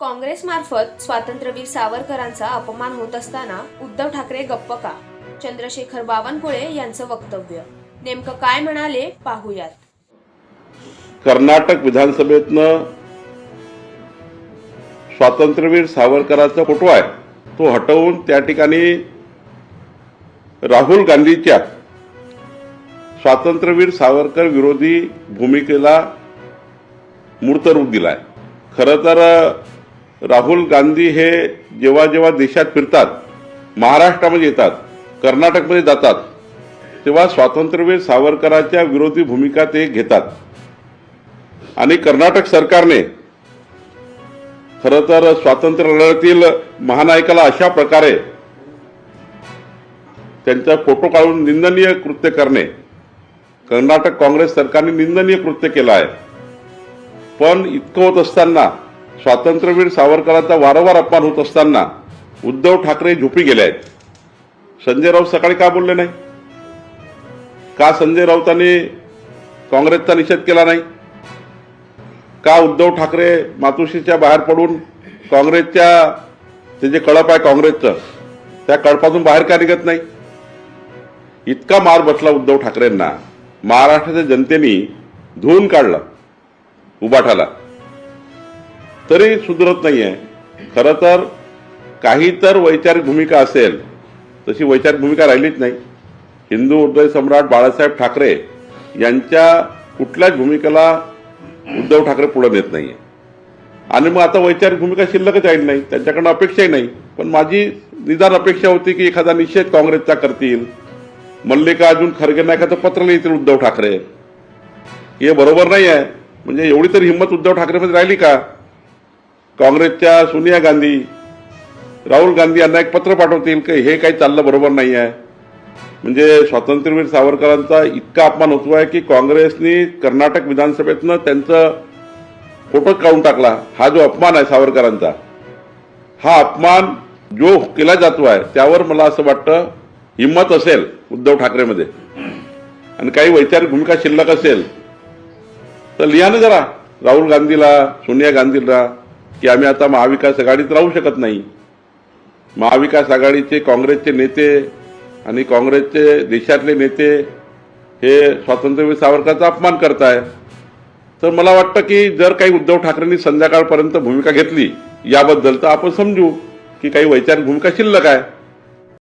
काँग्रेसमार्फत स्वातंत्र्यवीर सावरकरांचा अपमान होत असताना उद्धव ठाकरे गप्प का? चंद्रशेखर बावनकुळे यांचं वक्तव्य. नेमकं काय म्हणाले पाहूयात. कर्नाटक विधानसभेतनं स्वातंत्र्यवीर सावरकरांचा फोटो आहे तो हटवून त्या ठिकाणी राहुल गांधीच्या स्वातंत्र्यवीर सावरकर विरोधी भूमिकेला मूर्त रूप दिलाय. खरं तर राहुल गांधी हे जेव्हा जेव्हा देशात फिरतात, महाराष्ट्रामध्ये येतात, कर्नाटकमध्ये जातात, तेव्हा स्वातंत्र्यवीर सावरकरांच्या विरोधी भूमिका ते घेतात. आणि कर्नाटक सरकारने खरं तर स्वातंत्र्य लढ्यातील महानायकाला अशा प्रकारे त्यांचा फोटो काढून निंदनीय कृत्य करणे, कर्नाटक काँग्रेस सरकारने निंदनीय कृत्य केलं आहे. पण इतकं होत असताना, स्वातंत्र्यवीर सावरकरांचा वारंवार अपमान होत असताना उद्धव ठाकरे झोपी गेले आहेत. संजय राऊत सकाळी का बोलले नाही? का संजय राऊतांनी काँग्रेसचा निषेध केला नाही? का उद्धव ठाकरे मातोश्रीच्या बाहेर पडून काँग्रेसच्या ते जे कळप आहे काँग्रेसचं, त्या कळपातून बाहेर का निघत नाही? इतका मार बसला उद्धव ठाकरेंना, महाराष्ट्राच्या जनतेने धुवून काढलं उबाठाला, तरी सुधरत नाहीये. खरं तर काही तर वैचारिक भूमिका असेल, तशी वैचारिक भूमिका राहिलीच नाही. हिंदू हृदय सम्राट बाळासाहेब ठाकरे यांच्या कुठल्याच भूमिकेला उद्धव ठाकरे पुढे नेत नाहीये. आणि मग आता वैचारिक भूमिका शिल्लकच राहिली नाही, त्यांच्याकडनं अपेक्षाही नाही. पण माझी निदान अपेक्षा होती की एखादा निषेध काँग्रेसचा करतील, मल्लिकार्जुन खरगे एखादं पत्र लिहितील उद्धव ठाकरे. हे बरोबर नाही आहे. म्हणजे एवढी तरी हिंमत उद्धव ठाकरेमध्ये राहिली का? काँग्रेसच्या सोनिया गांधी, राहुल गांधी यांना एक पत्र पाठवतील की हे काही चाललं बरोबर नाही आहे. म्हणजे स्वातंत्र्यवीर सावरकरांचा इतका अपमान होतो आहे की काँग्रेसने कर्नाटक विधानसभेतनं त्यांचं फोटो काढून टाकला. हा जो अपमान आहे सावरकरांचा, हा अपमान जो केला जातो आहे, त्यावर मला असं वाटतं हिंमत असेल उद्धव ठाकरेमध्ये आणि काही वैचारिक भूमिका शिल्लक असेल तर लिहा ना जरा राहुल गांधीला, सोनिया गांधीला की आम्ही आता महाविकास आघाडीत राहू शकत नाही. महाविकास आघाडीचे काँग्रेसचे नेते आणि काँग्रेसचे देशातले नेते हे स्वातंत्र्यवीर सावरकरांचा अपमान करताय. तर मला वाटतं की जर काही उद्धव ठाकरेंनी संध्याकाळपर्यंत भूमिका घेतली याबद्दल, तर आपण समजू की काही वैचारिक भूमिका शिल्लक आहे.